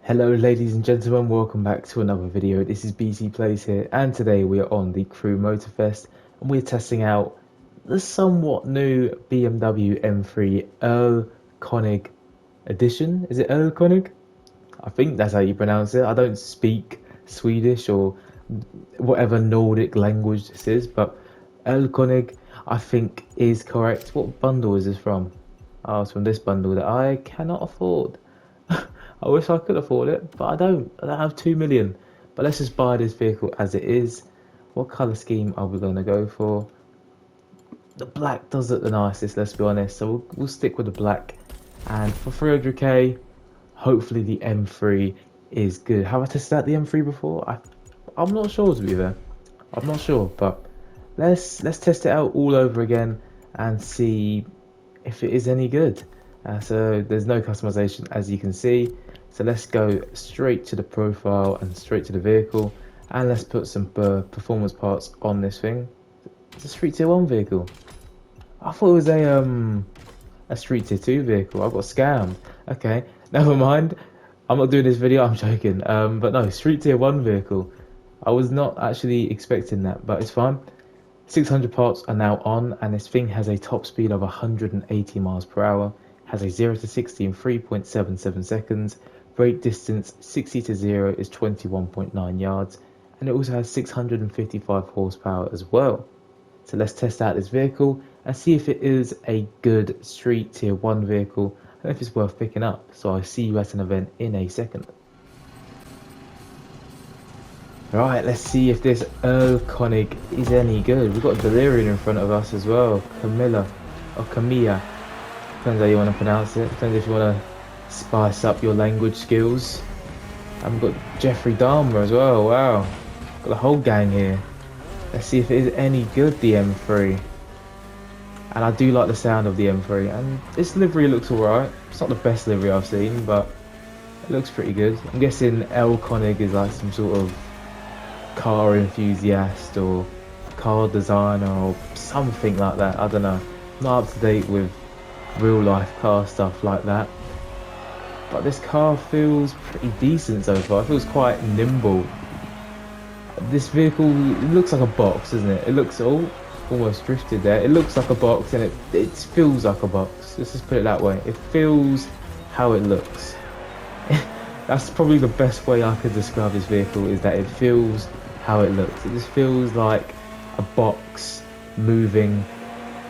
Hello ladies and gentlemen, welcome back to another video. This is BC Plays here, and today we are on the Crew Motorfest and we're testing out the somewhat new BMW M3 Erlkönig Edition. Is it Erlkönig? I think that's how you pronounce it. I don't speak Swedish or whatever Nordic language this is, but Erlkönig I think is correct. What bundle is this from? Oh, it's from this bundle that I cannot afford. I wish I could afford it, but I don't. I don't have 2 million. But let's just buy this vehicle as it is. What colour scheme are we going to go for? The black does look the nicest, let's be honest. So we'll stick with the black. And for 300k, hopefully the M3 is good. Have I tested out the M3 before? I'm not sure, to be fair. I'm not sure, but let's test it out all over again and see if it is any good. So there's no customization, as you can see. So let's go straight to the profile and straight to the vehicle, and let's put some performance parts on this thing. It's a Street Tier 1 vehicle. I thought it was a Street Tier 2 vehicle. I got scammed. Okay, never mind. I'm not doing this video, I'm joking. But no, Street Tier 1 vehicle. I was not actually expecting that, but it's fine. 600 parts are now on, and this thing has a top speed of 180 miles per hour, has a 0 to 60 in 3.77 seconds, brake distance 60 to 0 is 21.9 yards, and it also has 655 horsepower as well. So let's test out this vehicle and see if it is a good Street Tier 1 vehicle and if it's worth picking up. So I'll see you at an event in a second. Right, let's see if this Erlkönig is any good. We've got Delirium in front of us as well. Camilla, or Camilla. Depends how you want to pronounce it. Depends if you want to spice up your language skills. And we've got Jeffrey Dahmer as well. Wow. Got the whole gang here. Let's see if it is any good, the M3. And I do like the sound of the M3. And this livery looks alright. It's not the best livery I've seen, but it looks pretty good. I'm guessing Erlkönig is like some sort of car enthusiast or car designer or something like that. I don't know. I'm not up to date with real life car stuff like that, but this car feels pretty decent so far. It feels quite nimble. This vehicle, it looks like a box, doesn't it? It looks almost drifted there. It looks like a box, and it feels like a box. Let's just put it that way. It feels how it looks. That's probably the best way I could describe this vehicle, is that it feels how it looks. It just feels like a box moving,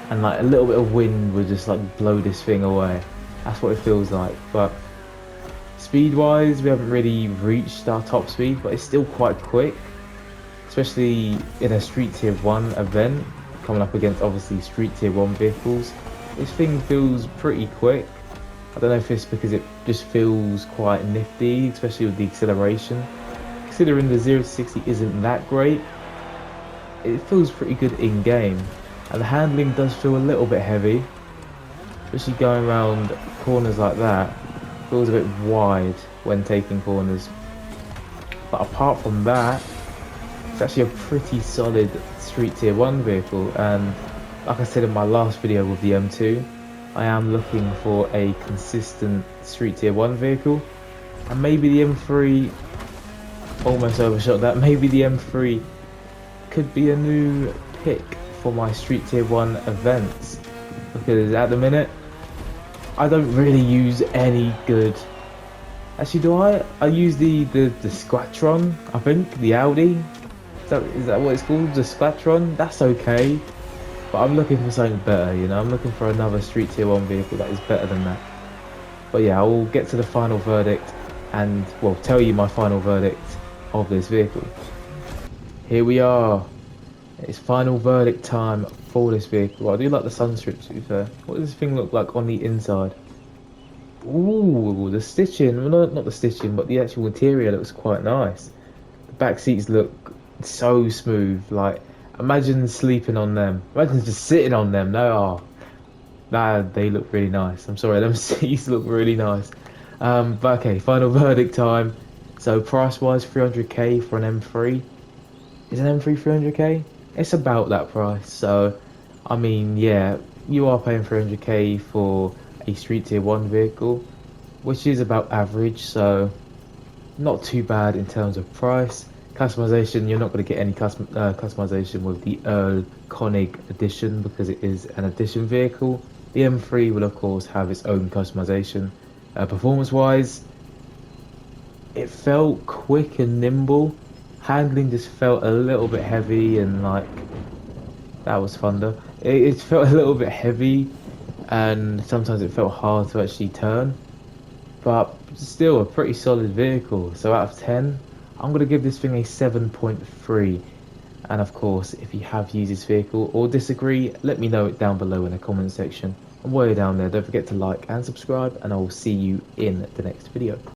and like a little bit of wind would just like blow this thing away. That's what it feels like. But speed wise, we haven't really reached our top speed, but it's still quite quick, especially in a Street Tier 1 event coming up against obviously Street Tier 1 vehicles. This thing feels pretty quick. I don't know if it's because it just feels quite nifty, especially with the acceleration. Considering the 0 to 60 isn't that great, it feels pretty good in game. And the handling does feel a little bit heavy, especially going around corners like that. It feels a bit wide when taking corners. But apart from that, it's actually a pretty solid Street Tier 1 vehicle. And like I said in my last video with the M2, I am looking for a consistent Street Tier 1 vehicle. And maybe the M3 almost overshot that. Maybe the M3 could be a new pick for my Street Tier 1 events, because at the minute I don't really use any good. Actually, do I use the Squatron, I think, the Audi. Is that what it's called, the Squatron? That's okay, but I'm looking for something better, you know. I'm looking for another Street Tier 1 vehicle that is better than that. But yeah, I will get to the final verdict and, well, tell you my final verdict of this vehicle. Here we are. It's final verdict time for this vehicle. I do like the sun strips, to be fair. What does this thing look like on the inside? Ooh, the stitching. Well, not the stitching, but the actual interior looks quite nice. The back seats look so smooth. Like, imagine sleeping on them. Imagine just sitting on them. They look really nice. I'm sorry, them seats look really nice. But okay, final verdict time. So price-wise, 300k for an M3. Is an M3 300k? It's about that price. So, I mean, yeah, you are paying 300k for a Street Tier 1 vehicle, which is about average. So, not too bad in terms of price. Customization, you're not going to get any customization with the Erlkönig Edition because it is an edition vehicle. The M3 will of course have its own customization. Performance-wise, it felt quick and nimble. Handling just felt a little bit heavy and like that was thunder. It felt a little bit heavy and sometimes it felt hard to actually turn. But still a pretty solid vehicle. So out of 10, I'm going to give this thing a 7.3. And of course, if you have used this vehicle or disagree, let me know it down below in the comment section. And while you're down there, don't forget to like and subscribe, and I will see you in the next video.